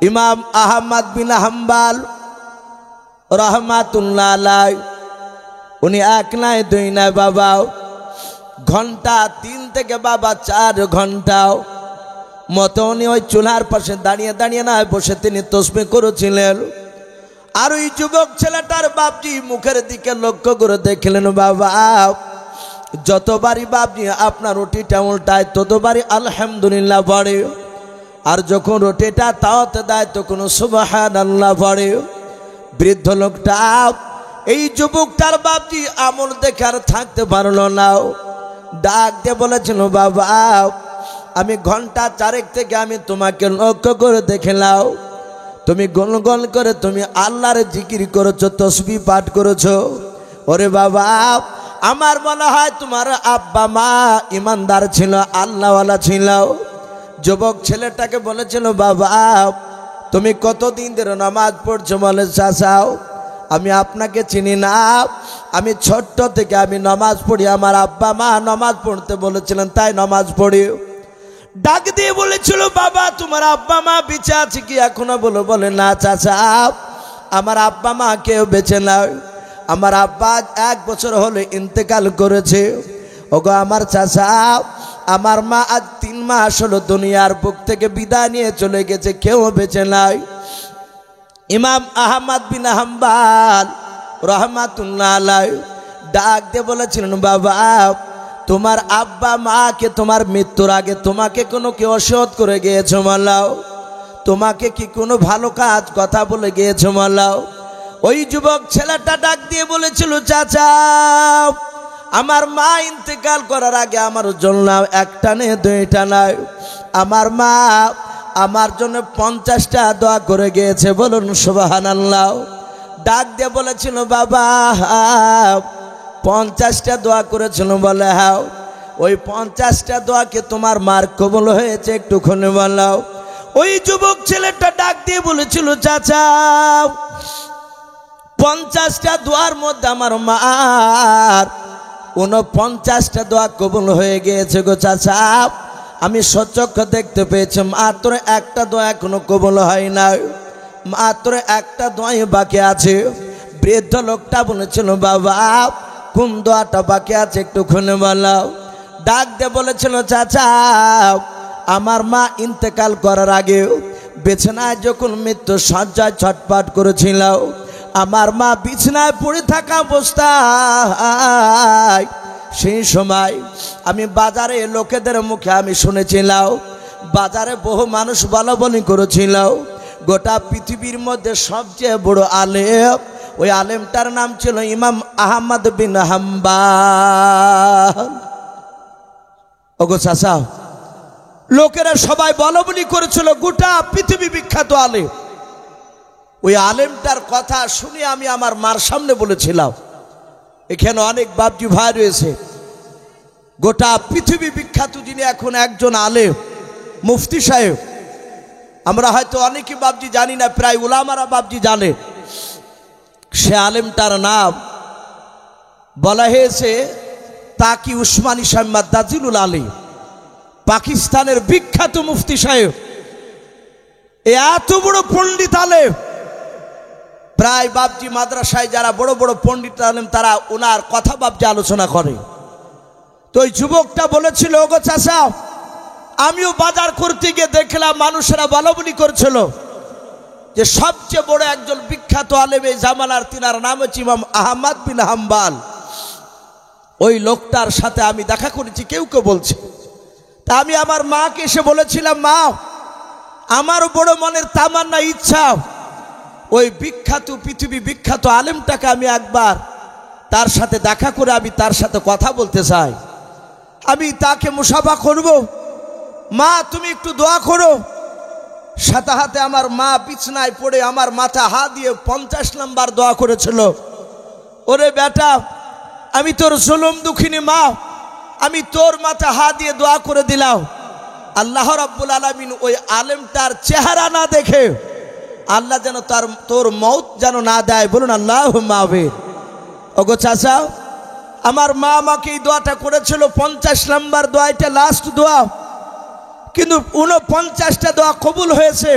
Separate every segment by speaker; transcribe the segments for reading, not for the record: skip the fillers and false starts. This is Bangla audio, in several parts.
Speaker 1: ইমাম আহমদ বিন হাম্বল রহমাতুল্লাহ আলাইহি উনি এক নয় দুই নয় বাবা ঘন্টা 3 থেকে বাবা 4 ঘন্টাও মতো উনি ওই চুলার পাশে দাঁড়িয়ে দাঁড়িয়ে না বসে তিনি তাসবিহ করেছিলেন। আর ওই যুবক ছেলেটার বাপজি মুখের দিকে লক্ষ্য করে দেখলেন বাবা যতবারই বাপজি আপনার রুটিটা উল্টায় ততবারই আলহামদুলিল্লাহ পড়ে, আর যখন রুটিটা তাওয়াতে দেয় তখন সুবহানাল্লাহ পড়ে। বৃদ্ধ লোকটা এই যুবকটার বাপজি আমল দেখে আর থাকতে পারলো না, ডাক দিয়ে বলেছিল বাবা আমি ঘন্টা 4 থেকে আমি তোমাকে লক্ষ্য করে দেখলাম, তুমি গুনগুন করে তুমি আল্লাহর জিকির করেছো, তাসবিহ পাঠ করেছো। ওরে বাবা আমার মনে হয় তোমার আব্বা মা ইমানদার ছিল, আল্লাহওয়ালা ছিল। যুবক ছেলেটাকে বলেছিল বাবা তুমি কতদিন ধরে নামাজ পড়ছো? বলে চাচাও আমি আপনাকে চিনি না, আমি ছোট্ট থেকে আমি নামাজ পড়ি, আমার আব্বা মা নামাজ পড়তে বলেছিলেন তাই নামাজ পড়ি। ডাক দিয়ে বলেছিল বাবা তোমার আব্বা মা বেঁচে আছে কি এখনো? বলে না চাচা আমার আব্বা মা কেউ বেঁচে নাই, আমার আব্বা 1 বছর হলো ইন্তেকাল করেছে। ওগো আমার চাচা আমার মা আজ 3 মাস হলো দুনিয়ার বুক থেকে বিদায় নিয়ে চলে গেছে, কেউ বেঁচে নাই। ইমাম আহমদ বিন হাম্বল রহমাতুল্লাহ আলাইহি ডাক দিয়ে বলেছিলেন বাবা তোমার আব্বা মাকে তোমার মৃত্যুর আগে তোমাকে কোনো কি ওসিয়ত করে গিয়েছো মালাও? তোমাকে কি কোনো ভালো কাজ কথা বলে গিয়েছো মালাও? ওই যুবক ছেলেটা ডাক দিয়ে বলেছিল চাচা আমার মা ইন্তেকাল করার আগে আমার জন্য একটা নেই 2টা নয়, আমার মা আমার জন্য 50টা দোয়া করে গিয়েছে, বলুন সুবহানাল্লাহ। ডাক দিয়ে বলেছিল বাবা 50টা দোয়া করেছিল? বলে হ্যাঁ। ওই 50টা দোয়াকে তোমার মার কবুল হয়েছে একটুখানি বলাও। ওই যুবক ছেলেটা ডাক দিয়ে বলেছিল চাচা 50টা দোয়ার মধ্যে আমার মার 49টা দোয়া কবুল হয়ে গিয়েছে গো চাচা, আমি সচক্ষে দেখতে পেয়েছি, মাত্র একটা দোয়া এখনো কবুল হয় না, মাত্র একটা দোয়াই বাকি আছে। বৃদ্ধ লোকটা বলেছিল বাবা কোন দোয়াটা বাকি আছে একটু খুলে বলো। ডাক দিয়ে বলেছিল চাচা আমার মা ইন্তেকাল করার আগে বিছানায় যখন মৃত্যু সজ্জায় ছটফট করেছিল, আমার মা বিছানায় পড়ে থাকা অবস্থায় সেই সময় আমি বাজারে লোকেদের মুখে আমি শুনেছিলাম, বাজারে বহু মানুষ বলাবলি করেছিল গোটা পৃথিবীর মধ্যে সবচেয়ে বড় আলেম, ওই আলেমটার নাম ছিল ইমাম আহমদ বিন হাম্বল। ওগো চাচা লোকেরা সবাই বলাবলি করেছিল গোটা পৃথিবী বিখ্যাত আলেম, ওই আলেমটার কথা শুনে আমি আমার মার সামনে বলেছিলাম, এখানে অনেক বাপজি ভাই রয়েছে, গোটা পৃথিবী বিখ্যাত যিনি এখন একজন আলেম মুফতি সাহেব, আমরা হয়তো অনেকে বাপজি জানি না, প্রায় উলামারা বাপজি জানে। সে আলেমটার নাম বলা হয়েছে তাকি উসমানী সাহেব দাজিলুল আলী, পাকিস্তানের বিখ্যাত মুফতি সাহেব। এত বড় পণ্ডিত আলেম, প্রায় বাপজি মাদ্রাসায় যারা বড় বড় পণ্ডিত আলেম তারা ওনার কথা বাপজি আলোচনা করে। তো ওই যুবকটা বলেছিল ওগো চাচা আমিও বাজার করতে গিয়ে দেখলাম মানুষেরা বলাবলি করছিল যে সবচেয়ে বড় একজন বিখ্যাত আলেম এই জামানার, তিনার নাম হচ্ছে ইমাম আহমদ বিন হাম্বল। ওই লোকটার সাথে আমি দেখা করেছি, কেউ কেউ বলছে। তা আমি আমার মাকে এসে বলেছিলাম মা আমারও বড় মনের তামান্না ইচ্ছা ওই বিখ্যাত পৃথিবী বিখ্যাত আলেমটাকে আমি একবার তার সাথে দেখা করে আমি তার সাথে কথা বলতে চাই, আমি তাকে মুসাফা করব, মা তুমি একটু দোয়া করো। সাথে হাতে আমার মা বিছনায় পড়ে আমার মাথা হাত দিয়ে 50 নম্বর দোয়া করেছিল, ওরে বেটা আমি তোর জুলুম দুঃখিনী মা, আমি তোর মাথা হাত দিয়ে দোয়া করে দিলাম, আল্লাহ রাব্বুল আলামিন ওই আলেমটার চেহারা না দেখে আল্লাহ যেন তোর মৌত যেন না দেয়, বলুন আল্লাহুম্মা আমিন। ওগো চাচা আমার মা আমাকে এই দোয়াটা করেছিল, 50 নম্বর দোয়া, এটা লাস্ট দোয়া, কিন্তু 49টা দোয়া কবুল হয়েছে।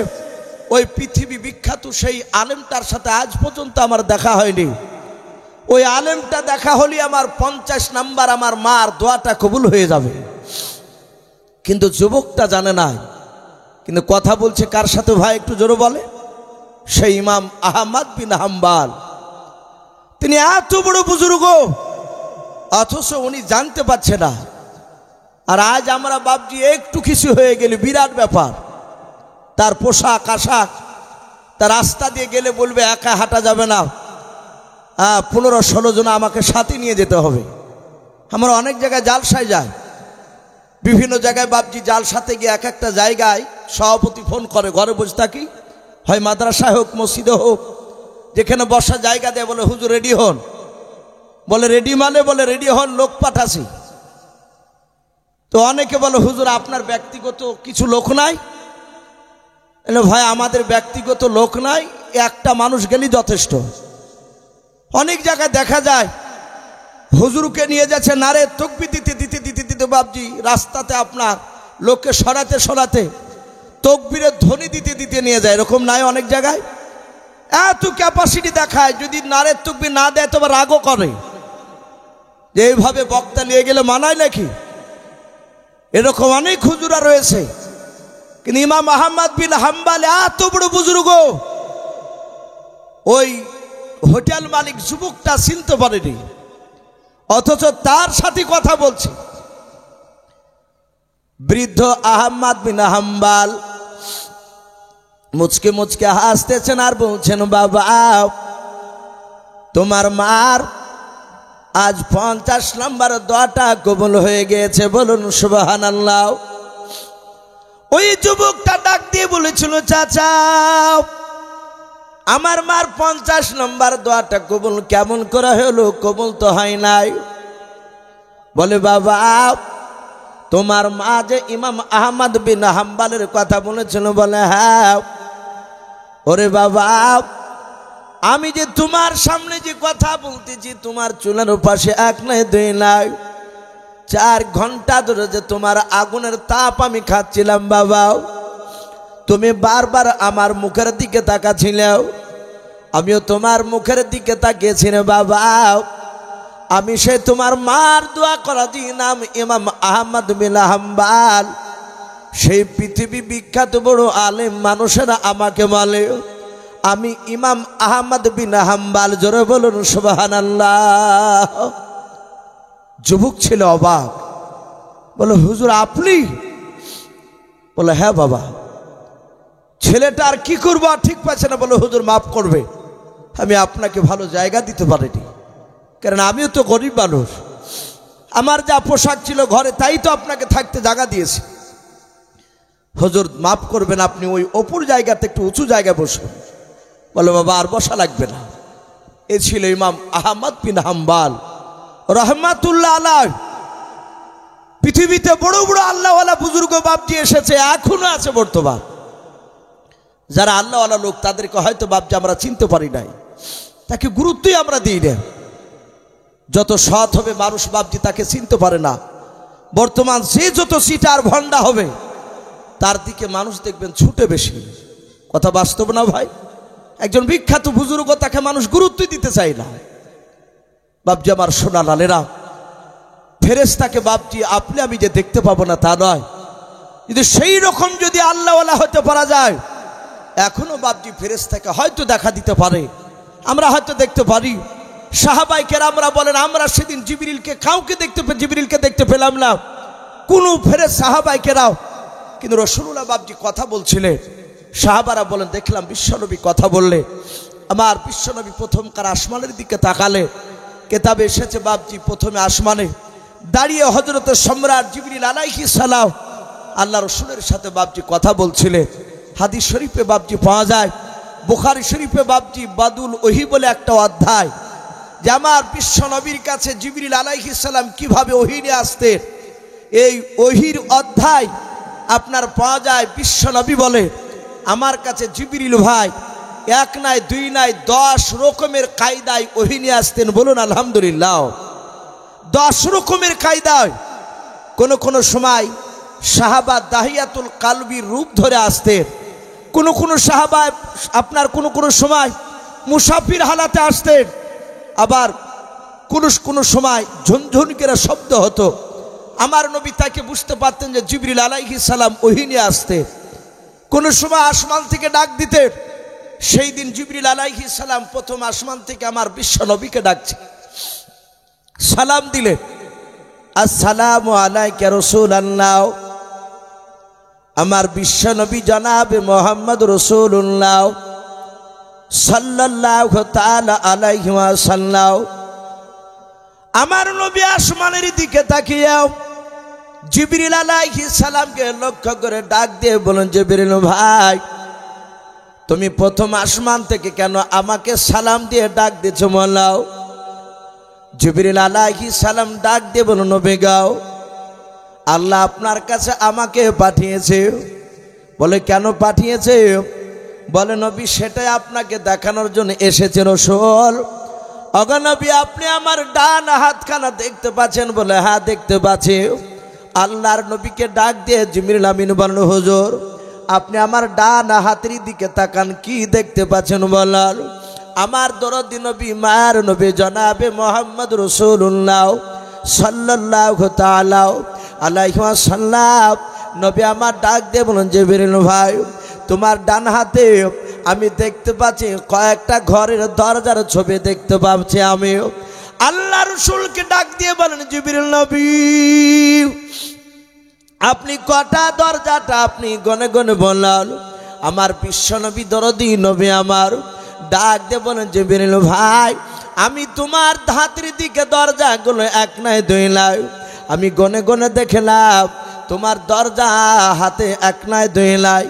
Speaker 1: ওই পৃথিবী বিখ্যাত সেই আলেমটার সাথে আজ পর্যন্ত আমার দেখা হয়নি। ওই আলেমটা দেখা হলে আমার 50 নাম্বার আমার মার দোয়াটা কবুল হয়ে যাবে। কিন্তু যুবকটা জানে না, কিন্তু কথা বলছে কার সাথে ভাই একটু জোরে বলে? সেই ইমাম আহমদ বিন হাম্বল। তিনি এত বড় বুজুর্গ, অথচ উনি জানতে পারছে না। আর আজ আমরা বাপজি একটু কিছু হয়ে গেলে বিরাট ব্যাপার। তার পোশাক আশাক, তার রাস্তা দিয়ে গেলে বলবে একা হাঁটা যাবে না, 15-16 জন আমাকে সাথে নিয়ে যেতে হবে। আমরা অনেক জায়গায় জালসায় যাই, বিভিন্ন জায়গায় বাপজি জালসাতে গিয়ে এক একটা জায়গায় সভাপতি ফোন করে, ঘরে বসে থাকি, হয় মাদ্রাসায় হোক মসজিদে হোক, যেখানে বসা জায়গা দেয়, বলে হুজুর রেডি হন। বলে রেডি মানে? বলে রেডি হন, লোক পাঠাছি। তো অনেকে বলে হুজুর আপনার ব্যক্তিগত কিছু লোক নাই? ভাই আমাদের ব্যক্তিগত লোক নাই, একটা মানুষ গেলেই যথেষ্ট। অনেক জায়গায় দেখা যায় হুজুরকে নিয়ে যাচ্ছে নারে তাকবীর দিতে দিতে দিতে দিতে বাপজি রাস্তাতে আপনার লোককে সরাতে সরাতে তাকবীরের ধ্বনি দিতে দিতে নিয়ে যায়, এরকম নাই অনেক জায়গায়? এত ক্যাপাসিটি দেখায়, যদি নারে তাকবীর না দেয় তবে রাগও করে যে এইভাবে বক্তা নিয়ে গেলে মানায় নাকি। এরকম অনেক হুজুরা রয়েছে। কিন্তু ইমাম আহমদ বিন হাম্বল এত বড় বুজুর্গ, ওই হোটেল মালিক যুবকটা চিনতে পারেনি, অথচ তার সাথে কথা বলছে। বৃদ্ধ আহমদ বিন হাম্বল মুচকে মুচকে হাসতেছেন আর বলছেন, বাবা তোমার মার আজ 50 নাম্বার দোয়াটা কবুল হয়ে গিয়েছে, বলুন সুবহানাল্লাহ। ওই যুবকটা ডাক দিয়ে বলেছিল, চাচা আমার মার 50 নাম্বার দোয়াটা কবুল কেমন করে হলো? কবুল তো হয় নাই। বলে বাবা তোমার মা যে ইমাম আহমদ বিন হাম্বলের কথা বলেছিল? বলে হ্যাঁ। ওরে বাবা আমি যে তোমার সামনে যে কথা বলতেছি, তোমার চুলের পাশে 1 নাই 2 নাই 4 ঘন্টা ধরে যে তোমার আগুনের তাপ আমি খাচ্ছিলাম বাবা, তুমি বারবার আমার মুখের দিকে তাকাছিলে, আমিও তোমার মুখের দিকে তাকিয়েছিলাম বাবা। আমি সে তোমার মার দোয়া করা নাম ইমাম আহমদ বিন হাম্বল, সেই পৃথিবী বিখ্যাত বড় আলেম মানুষেরা আমাকে বলে আমি ইমাম আহমদ বিন হাম্বল। জোরে বলুন সুবহানাল্লাহ। যুবক ছিল অবাক, বলে হুজুর আপনি? বলে হ্যাঁ বাবা। ছেলেটা আর কি করবো, আর ঠিক পাচ্ছে না। বলে হুজুর মাফ করবে, আমি আপনাকে ভালো জায়গা দিতে পারিনি, কারণ আমিও তো গরিব মানুষ, আমার যা পোশাক ছিল ঘরে তাই তো আপনাকে থাকতে জায়গা দিয়েছি। হুজুর মাফ করবেন, আপনি ওই অপর জায়গাতে একটু উঁচু জায়গায় বসুন। বলে বাবা আর বসা লাগবে না। এ ছিল ইমাম আহমদ বিন হাম্বল রহমাতুল্লাহ আলাইহ। পৃথিবীতে বড় বড় আল্লাহওয়ালা বুজুর্গ বাপজি এসেছে, এখনো আছে বর্তমান। যারা আল্লাহওয়ালা লোক তাদেরকে হয়তো বাপজি আমরা চিনতে পারি নাই, তাকে গুরুত্বই আমরা দিই না। যত সৎ হবে মানুষ বাপজি তাকে চিনতে পারে না। বর্তমান যে যত সিটার ভণ্ডা হবে তার দিকে মানুষ দেখবেন ছুটে বেশি। কথা বাস্তব না ভাই? একজন বিখ্যাত বুজুর্গ, তাকে মানুষ গুরুত্ব দিতে চায় না। বাপজি আমার সোনা লালেরা, ফেরেশতাকে বাপজি আপনি আমি যে দেখতে পাবো না তা নয়, যদি সেই রকম যদি আল্লাহওয়ালা হতে পারা যায়, এখনো বাপজি ফেরেশতাকে হয়তো দেখা দিতে পারে, আমরা হয়তো দেখতে পারি। সাহাবায়ে কেরামরা বলেন আমরা সেদিন জিবরিলকে দেখতে পেলাম না, কোনো সাহাবায়ে কেরাম, কিন্তু রাসূলুল্লাহ বাপজি কথা বলছিলেন। সাহাবারা বলেন দেখলাম বিশ্বনবী কথা বললে। আমার বিশ্বনবী প্রথমকার আসমানের দিকে তাকালে, কেতাবে এসেছে বাপজি প্রথমে আসমানে দাঁড়িয়ে হযরত সম্রাট জিবরিল আলাইহিস সালাম আল্লাহ রাসূলের সাথে বাপজি কথা বলছিলেন। হাদিস শরীফে বাপজি পাওয়া যায়, বুখারী শরীফে বাপজি বাদুল ওহী বলে একটা অধ্যায়, যে আমার বিশ্বনবীর কাছে জিবরিল আলাইহিস সালাম কিভাবে ওহী নিয়ে আসতেন, এই ওহীর অধ্যায় আপনার পাওয়া যায়। বিশ্বনবী বলে আমার কাছে জিবরিল ভাই 1 নাই 2 নাই 10 রকমের কায়দায় ওহী নিয়ে আসতেন। বলুন আলহামদুলিল্লাহ। 10 রকমের কায়দায়। কোন সময় সাহাবা দাহিয়াতুল কালবির রূপ ধরে আসতেন, কোনো সাহাবা আপনার কোনো সময় মুসাফির হালাতে আসতেন, আবার কোনো সময় ঝুনঝুন করে শব্দ হতো। আমার নবী তাকে বুঝতে পারতেন যে জিবরিল আলাইহিস সালাম ওহী নিয়ে আসতে। কোন সময় আসমান থেকে ডাক দিতেন। সেই দিন জিবরিল আলাইহিস সালাম প্রথম আসমান থেকে আমার বিশ্ব নবীকে ডাকছে, সালাম দিলেন, আসসালামু আলাইকা রাসূলুল্লাহ। আমার বিশ্ব নবী জনাবে মুহাম্মদ রাসূলুল্লাহ সাল্লাল্লাহু তাআলা আলাইহি ওয়াসাল্লাম। আমার নবী আসমানের দিকে তাকিয়ে জিবরিল আলাইহিস সালামকে লক্ষ্য করে ডাক দিয়ে বলেন, জিবরিল ভাই, তুমি প্রথম আসমান থেকে কেন আমাকে সালাম দিয়ে ডাক দিয়েছো বলো? জিবরিল আলাইহিস সালাম ডাক দিয়ে বলেন, নবী গাও, আল্লাহ আপনার কাছে আমাকে পাঠিয়েছে। বলে কেন পাঠিয়েছে? বলে নবী সেটাই আপনাকে দেখানোর জন্য এসেছে রাসূল। ওগো নবী, আপনি আমার ডান হাতখানা দেখতে পাচ্ছেন? বলে হ্যাঁ দেখতে পাচ্ছি। আল্লাহর নবীকে ডাক দিয়ে জিবরিল আমিন বলেন, হুজুর আপনি আমার ডান হাতের দিকে তাকান, কি দেখতে পাচ্ছেন বলার? আমার দরদি নবী মায়ের নবী জনাবে মুহাম্মদ রাসূলুল্লাহ সাল্লাল্লাহু তাআলা আলাইহি ওয়াসাল্লাম নবী আমার ডাক দিয়ে বলেন, জিবরিল ভাই, তোমার ডান হাতে আমি দেখতে পাচ্ছি কয়েকটা ঘরের দরজার ছবি দেখতে পাচ্ছি আমি। আল্লাহ রাসূলকে ডাক দিয়ে বলেন, জিবরিল নবী, আপনি কটা দরজাটা আপনি গনে গনে বললেন? আমার বিশ্ব নবী দরদি নবী আমার ডাক দিয়ে বলেন, জিবরিল ভাই, আমি তোমার হাতের দিকে দরজাগুলো এক নাই দুই নাই আমি গনে গনে দেখলাম, তোমার দরজা হাতে এক নাই দুই নাই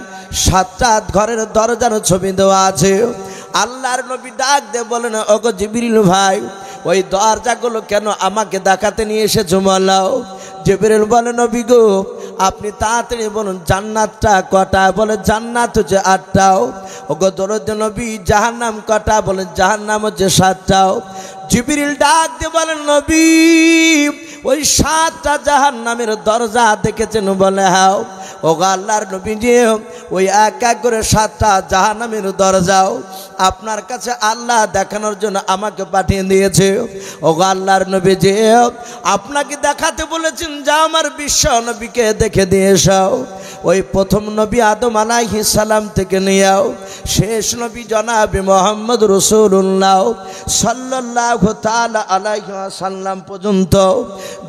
Speaker 1: 7 ঘরের দরজার ছবি দেওয়া আছে। আল্লাহর নবী ডাক দিয়ে বলেন, ওগো জিবরিল ভাই, ওই দরজাগুলো কেন আমাকে দেখাতে নিয়ে এসেছো বলো? জিবরিল বলে, নবী গো, আপনি তাড়াতাড়ি বলুন জান্নাতটা কটা? বলে জান্নাত হচ্ছে 8টাও। ওগো দরদি নবী, জাহান্নাম কটা? বলে জাহান্নাম হচ্ছে 7টাও। জিবরিল ডাক দিয়ে বলেন, নবী ওই 7টা জাহান্নামের দরজা দেখেছেন? বলে হ্যাঁ। ওগো আল্লাহর নবী যে ওই এক এক করে 7টা জাহান্নামের দরজাও আপনার কাছে আল্লাহ দেখানোর জন্য আমাকে পাঠিয়ে দিয়েছে। ওগো আল্লাহর নবী যে আপনাকে দেখাতে বলেছেন, যা আমার বিশ্ব নবীকে দেখে দিয়ে এসো। ওই প্রথম নবী আদম আলাইহিস সালাম থেকে নিয়েও শেষ নবী জনাবে মুহাম্মদ রাসূলুল্লাহ সাল্লাল্লাহু তাআলা আলাইহি ওয়াসাল্লাম পর্যন্ত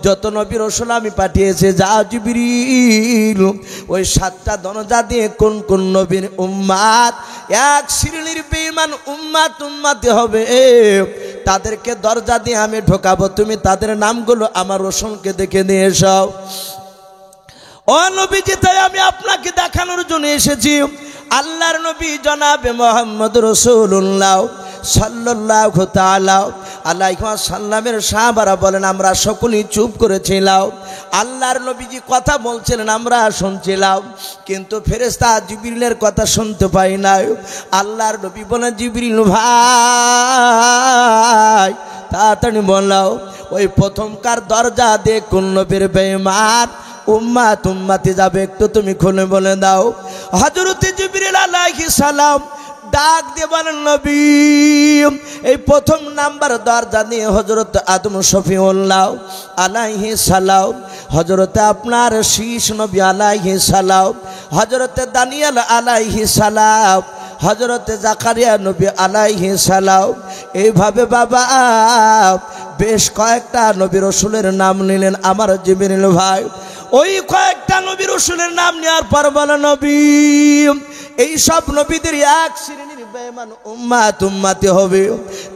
Speaker 1: যত নবী রাসূল আমি পাঠিয়েছি, যা জিবরিল ওই 7টা দরজা দিয়ে কোন কোন নবীর উম্মাত এক শ্রেণীর বেঈমান উম্মাতি হবে, তাদেরকে দরজা দিয়ে আমি ঢোকাবো। তুমি তাদের নামগুলো আমার রাসূলকে দেখে নিয়ে এসো। ও নবীজি, তাই আমি আপনাকে দেখানোর জন্য এসেছি। আল্লাহর নবী জনাবে মুহাম্মদ রাসূলুল্লাহ সাল্লাল্লাহু তাআলা আলাইহি ওয়াসাল্লামের সাহাবারা বলেন, আমরা সকলেই চুপ করেছিলাম। আল্লাহর নবীজি কথা বলছিলেন, আমরা শুনছিলাম, কিন্তু ফেরেশতা জিবরিলের কথা শুনতে পাই না। আল্লাহর নবী বলেন, জিবরিল ভাই, তাড়াতাড়ি বলো ওই প্রথমকার দরজা দিয়ে কোন নবীর বেঈমান উম্মতি যাবে, একটু তুমি খুলে বলে দাও। হযরত জিবরিল আলাইহিস সালাম ডাক দিয়ে বলেন, নবী এই প্রথম নাম্বার দরজা নিয়ে হযরত আদম শফিউল্লাহ আলাইহিস সালাম, হযরত আপনার শীষ নবী আলাইহিস সালাম, হযরত দানিয়েল আলাইহিস সালাম, হযরত জাকারিয়া নবী আলাইহিস সালাম, এইভাবে বাবা বেশ কয়েকটা নবী রাসূলের নাম নিলেন আমার জিবরিল ভাই। ওই কয়েকটা নবী রাসূলের নাম নেওয়ার পর বলে, নবী এই সব নবীদের এক শ্রেণীর বেঈমান উম্মতি হবে,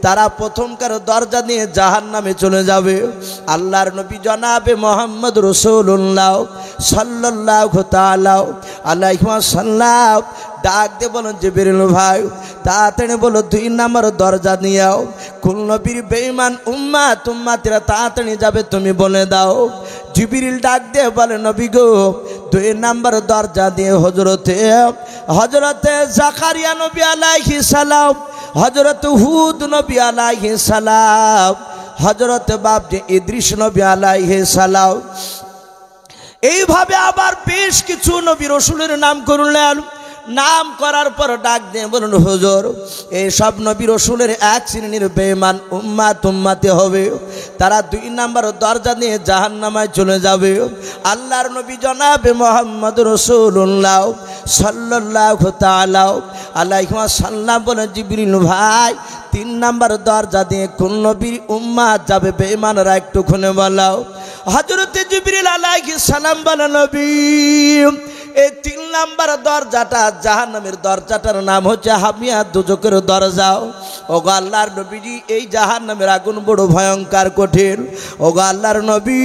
Speaker 1: তারা প্রথমকার দরজা দিয়ে জাহান্নামে চলে যাবে। আল্লাহর নবী জনাবে মুহাম্মদ রাসূলুল্লাহ সাল্লাল্লাহু তাআলা আলাইহি ওয়াসাল্লাম ডাক দিয়ে বলেন, জিবরিল ভাই, তাড়াতাড়ি বলো 2 নম্বর দরজা নিয়েও কোন নবীর বেঈমান উম্মতিরা তাড়াতাড়ি যাবে, তুমি বলে দাও। জিবরিল ডাক দিয়ে বলে, নবী গো, 2 নম্বর দরজা দিয়ে হযরতে জাকারিয়া নবী আলাইহিস সালাম, হযরত হুদ নবী আলাইহিস সালাম, হযরত বাপজি ইদ্রিস নবী আলাইহিস সালাম, এইভাবে আবার বেশ কিছু নবী রাসূলের নাম করলেন। নাম করার পর ডাক দিয়ে বলুন হুজুর এই সব নবী রাসূলের এক শ্রেণীর বেঈমান উম্মতে হবে, তারা 2 নম্বর দরজা দিয়ে জাহান্নামে চলে যাবে। আল্লাহর নবী জনাবে মুহাম্মদুর রাসূলুল্লাহ সাল্লাল্লাহু তাআলা আলাইহি ওয়াসাল্লাম বলেন, জিবরিল ভাই 3 নম্বর দরজা দিয়ে কোন নবীর উম্মত যাবে বেঈমানরা একটু খুলে বলাও। হযরত জিবরিল আলাইহিস সালাম বলেন, নবী এই 3 নম্বর দরজাটা জাহান্নামের দরজাটার নাম হচ্ছে হামিয়া দুজকের দরজা। ওগো আল্লাহর নবীজি এই জাহান্নামের আগুন বড় ভয়ঙ্কর কঠিন। ওগো আল্লাহর নবী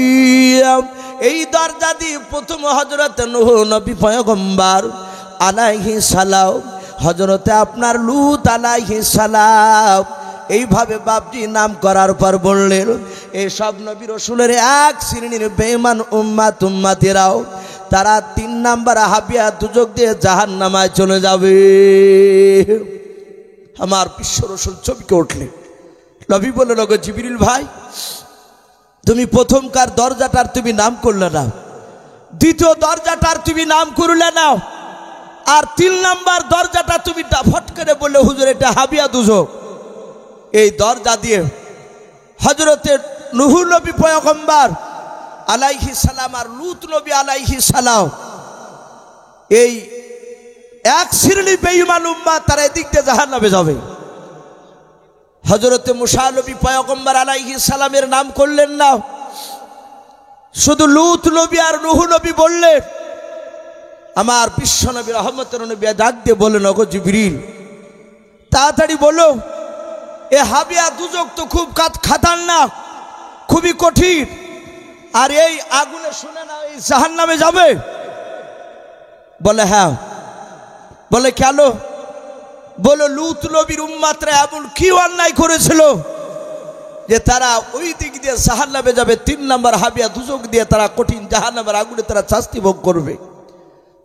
Speaker 1: এই দরজা দিয়ে প্রথম হযরত নূহ নবী পয়গম্বর আলাইহিস সালাম, হযরতে আপনার লূত আলাইহিস সালাম এইভাবে বাপজি নাম করার পর বললেন এই সব নবী রাসূলের এক শ্রেণীর বেঈমান উম্মতেরাও তারা 3 নম্বর হাবিয়া দুজক দিয়ে জাহান্নামায় চলে যাবে। আমার বিশ্ব রাসূল চমকে উঠলেন। নবী বললেন, ওগো জিবরিল ভাই তুমি প্রথমকার দরজাটার তুমি নাম করলে না, দ্বিতীয় দরজাটার তুমি নাম করলে না, আর 3 নম্বর দরজাটা তুমি ফট করে বললে হুজুর এটা হাবিয়া দুজক। এই দরজা দিয়ে হযরতে নূহ নবী পয়গম্বর আলাইহিস সালাম আর লূত নবী আলাইহিস সালাম এই এক শ্রেণীর বেঈমান উম্মত তারা এদিক দিয়ে জাহান্নামে যাবে। হযরতে মুসা নবী পয়গম্বর আলাইহিস সালামের নাম করলেন না, শুধু লূত নবী আর নূহ নবী বললেন। আমার বিশ্ব নবী রহমতের নবী ডাক দিয়ে বললেন, ওগো জিবরিল তাড়াতাড়ি বলো এ হাবিয়া দুজক তো খুব খাতারনাক, খুবই কঠিন, আর এই আগুনে শুনে না এই জাহান্নামে যাবে। বলে হ্যাঁ। বলে কেন? বলে লূত নবীর উম্মতরা এমন কি অন্যায় করেছিল যে তারা ওই দিক দিয়ে জাহান্নামে যাবে, 3 নম্বর হাবিয়া দুজক দিয়ে তারা কঠিন জাহান্নামের আগুনে তারা শাস্তি ভোগ করবে।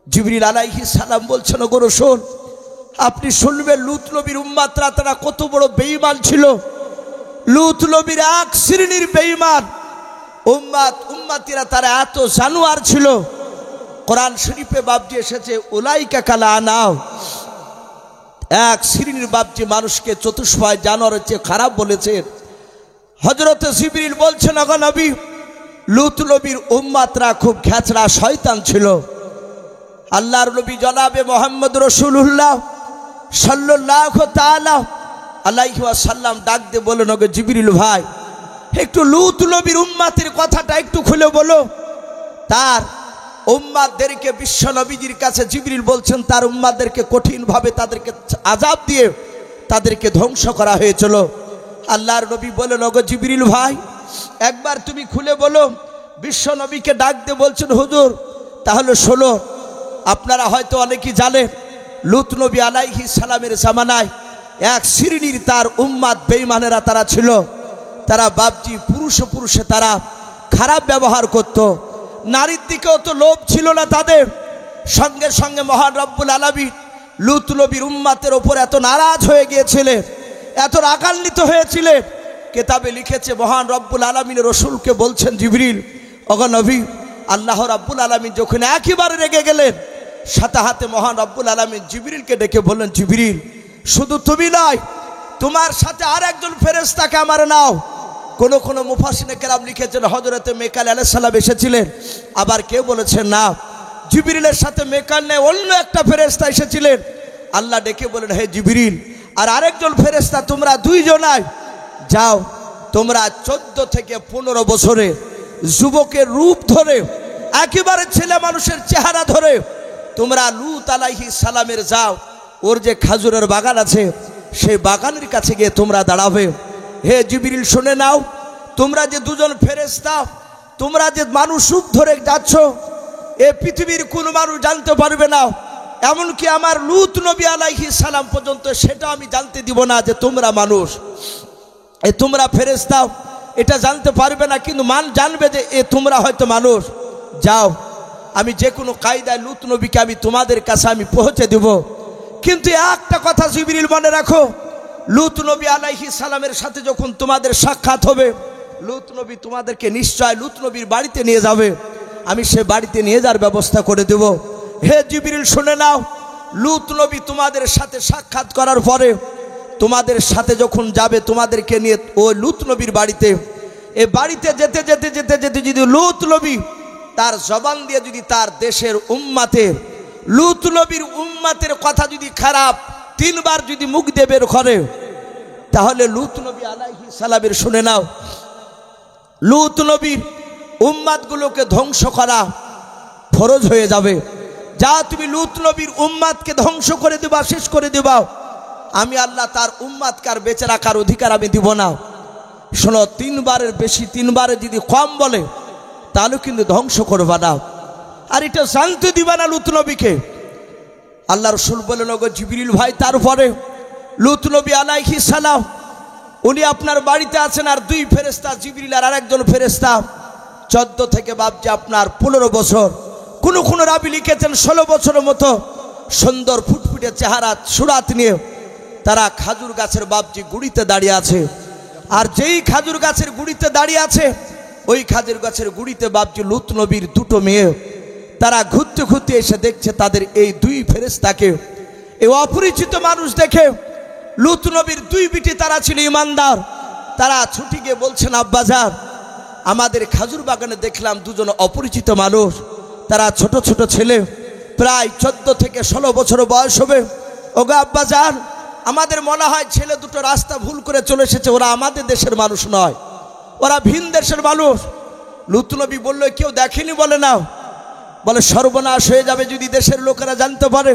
Speaker 1: জিবরিল আলাইহিস সালাম বলছেন, ওগো রাসূল আপনি শুনবেন লূত নবীর উম্মতরা তারা কত বড় বেঈমান ছিল। লূত নবীর এক শ্রেণীর বেঈমান উম্মতিরা তারা এত জানোয়ার ছিল। কোরআন শরীফে বাপজি এসেছে উলাইকা কালা আনাও, এক শ্রেণীর বাপজি মানুষকে চতুষ্পায় জানোয়ারের চেয়ে খারাপ বলেছেন। হযরতে জিবরিল বলছেন, ওগো নবী লূত নবীর উম্মতরা খুব খেচড়া শয়তান ছিল। আল্লাহর নবী জনাবে মুহাম্মদ রাসূলুল্লাহ সাল্লাল্লাহু তাআলা আলাইহি ওয়াসাল্লাম ডাক দিয়ে বলেন, ওগো জিবরিল ভাই একটু লূত নবীর উম্মতের কথাটা একটু খুলে বলো। তার উম্মতদেরকে বিশ্ব নবীজির কাছে জিবরিল বলছেন তার উম্মতদেরকে কঠিনভাবে তাদেরকে আযাব দিয়ে তাদেরকে ধ্বংস করা হয়েছিল। আল্লাহর নবী বলেন, ওগো জিবরিল ভাই একবার তুমি খুলে বলো। বিশ্ব নবীকে ডাক দিয়ে বলছেন, হুজুর তাহলে শোনো, আপনারা হয়তো অনেকেই জানেন লূত নবী আলাইহিস সালামের জামানায় এক শ্রেণীর তার উম্মত বেঈমানেরা তারা ছিল। তারা বাপজি পুরুষে তারা খারাপ ব্যবহার করত, নারীর দিকেও তো লোভ ছিল না তাদের। সঙ্গে সঙ্গে মহান রব্বুল আলামিন লূত নবীর উম্মতের ওপর এত নারাজ হয়ে গিয়েছিলেন, এত রাগান্বিত হয়েছিলেন, কিতাবে লিখেছে মহান রব্বুল আলামিন রাসূলকে বলছেন, জিবরিল ওগো নবী আল্লাহ রাব্বুল আলামিন যখন একেবারে রেগে গেলেন সাথে হাতে মহান রব্বুল আলামিন জিবরিলকে ডেকে বললেন, জিবরিল শুধু তুমি নয় তোমার সাথে আর একজন ফেরেশতাকে আমার নাও। কোন মুফাসসিরে কেরাম লিখেছেন হযরতে মিকাইল আলাইহিস সালাম এসেছিলেন, আবার কেউ বলেছেন না জিবরিলের সাথে মিকাইল নেই অন্য একটা ফেরেশতা এসেছিলেন। আল্লাহ ডেকে বলেন, হে জিবরিল আর আরেকজন ফেরেশতা তোমরা 2 জনাই যাও, তোমরা 14 থেকে 15 বছরে যুবকের রূপ ধরে একেবারে ছেলে মানুষের চেহারা ধরে তোমরা লূত আলাইহিস সালামের যাও, ওর যে খাজুরের বাগান আছে সেই বাগানের কাছে গিয়ে তোমরা দাঁড়াবে। হে জিবরিল শুনে নাও, তোমরা যে 2 জন ফেরেশতা তোমরা যে মানুষ রূপ ধরে যাচ্ছ এ পৃথিবীর কোনো মানুষ জানতে পারবে না, এমনকি আমার লূত নবী আলাইহিস সালাম পর্যন্ত সেটা আমি জানতে দিব না যে তোমরা মানুষ, এ তোমরা ফেরেশতা এটা জানতে পারবে না, কিন্তু জানবে যে এ তোমরা হয়তো মানুষ। যাও আমি যে কোনো কায়দায় লূত নবীকে আমি তোমাদের কাছে আমি পৌঁছে দেব। কিন্তু একটা কথা জিবরিল মনে রাখো, লূত নবী আলাইহিস সালামের সাথে যখন তোমাদের সাক্ষাৎ হবে লূত নবী তোমাদেরকে নিশ্চয় লূত নবীর বাড়িতে নিয়ে যাবে, আমি সে বাড়িতে নিয়ে যাওয়ার ব্যবস্থা করে দেব। হে জিবরিল শুনে নাও, লূত নবী তোমাদের সাথে সাক্ষাৎ করার পরে তোমাদের সাথে যখন যাবে তোমাদেরকে নিয়ে ওই লূত নবীর বাড়িতে, এই বাড়িতে যেতে যেতে যেতে যেতে যদি লূত নবী তার জবান দিয়ে যদি তার দেশের উম্মাতের, লূত নবীর উম্মাতের কথা যদি খারাপ 3 বার যদি মুখ দিয়ে বের করে, তাহলে লূত নবী আলাইহিস সালামের শুনে নাও, লূত নবীর উম্মাতগুলোকে ধ্বংস করা ফরজ হয়ে যাবে। যা তুমি লূত নবীর উম্মাতকে ধ্বংস করে দিবা, শেষ করে দিবা, আমি আল্লাহ তার উম্মাতকে আর বেঁচে রাখার অধিকার আমি দিব না। শোনো, 3 বারের বেশি 3 বারে যদি কম বলে তাহলে কিন্তু ধ্বংস করবা না, আর এটা জানতে দিবা না লূত নবীকে। আল্লাহ রাসূল বলেন, ওগো জিবরিল ভাই, তারপরে লূত নবী আলাইহিস সালাম উনি আপনার বাড়িতে আছেন, আর 2 ফেরেশতা জিবরিল আর আরেকজন ফেরেশতা 14 থেকে বাপজি আপনার 15 বছর, কোন রাবি লিখেছেন 16 বছরের মতো সুন্দর ফুটফুটে চেহারা সুরাত নিয়ে তারা খাজুর গাছের বাপজি গুড়িতে দাঁড়িয়ে আছে। আর যেই খাজুর গাছের গুড়িতে দাঁড়িয়ে আছে, ওই খাজুর গাছের গুড়িতে বাপজি লূত নবীর 2টো মেয়ে, তারা ঘুরতে ঘুরতে এসে দেখছে তাদের এই 2 ফেরেশতাকে। এই অপরিচিত মানুষ দেখে লূত নবীর 2 বিটি, তারা ছিল ইমানদার, তারা ছুটি গিয়ে বলছেন, আব্বাজান, আমাদের খাজুর বাগানে দেখলাম 2 জন অপরিচিত মানুষ, তারা ছোট ছোট ছেলে, প্রায় 14 থেকে 16 বছর বয়স হবে। ওগো আব্বাজান, আমাদের মনে হয় ছেলে 2টো রাস্তা ভুল করে চলে এসেছে, ওরা আমাদের দেশের মানুষ নয়, ওরা ভিন দেশের মানুষ। লূত নবী বলল, কেউ দেখেনি? বলে না। বলে সর্বনাশ হয়ে যাবে যদি দেশের লোকেরা জানতে পারে,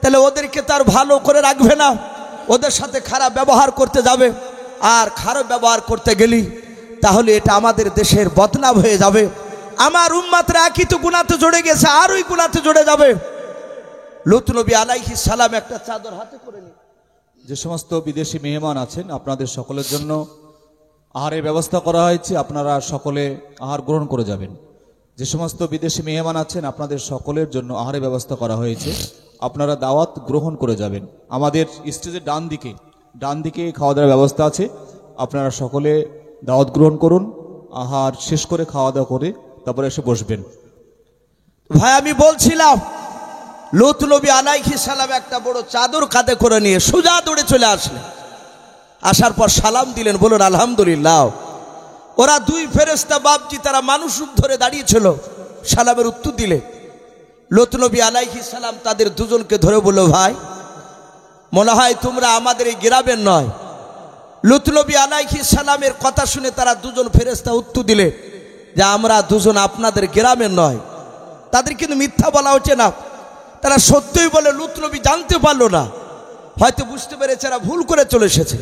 Speaker 1: তাহলে ওদেরকে তার ভালো করে রাখবে না, ওদের সাথে খারাপ ব্যবহার করতে যাবে, আর খারাপ ব্যবহার করতে গেলি তাহলে এটা আমাদের দেশের বদনাম হয়ে যাবে। আমার উম্মাতরা একই তো গুনাতে জড়ে গেছে, আর ওই গুনাতে জড়ে যাবে। লূত নবী আলাইহিস সালাম একটা চাদর হাতে করে নিয়ে,
Speaker 2: যে সমস্ত বিদেশি মেহমান আছেন আপনাদের সকলের জন্য আহারের ব্যবস্থা করা হয়েছে, আপনারা সকলে আহার গ্রহণ করে যাবেন। যে সমস্ত বিদেশি মেহমান আছেন আপনাদের সকলের জন্য আহারের ব্যবস্থা করা হয়েছে, আপনারা দাওয়াত গ্রহণ করে যাবেন। আমাদের স্টেজের ডান দিকে খাওয়া দাওয়ার ব্যবস্থা আছে, আপনারা সকলে দাওয়াত গ্রহণ করুন, আহার শেষ করে খাওয়া দাওয়া করে তারপরে এসে বসবেন।
Speaker 1: ভাই আমি বলছিলাম, লূত নবী আলাইহিস সালাম একটা বড় চাদর কাঁধে করে নিয়ে সোজা দৌড়ে চলে আসলেন। আসার পর সালাম দিলেন, বলুন আলহামদুলিল্লাহ। ওরা 2 ফেরেশতা বাপজি, তারা মানুষ রূপ ধরে দাঁড়িয়েছিল, সালামের উত্তর দিলে লূত নবী আলাইহিস সালাম তাদের 2 জনকে ধরে বলল, ভাই মনে হয় তোমরা আমাদের এই গ্রামের নয়। লূত নবী আলাইহিস সালামের কথা শুনে তারা 2 জন ফেরেশতা উত্তর দিলে যে আমরা 2 জন আপনাদের গ্রামের নয়। তাদের কিন্তু মিথ্যা বলা হচ্ছে না, তারা সত্যই বলে। লূত নবী জানতে পারলো না, হয়তো বুঝতে পেরেছে এরা ভুল করে চলে এসেছে।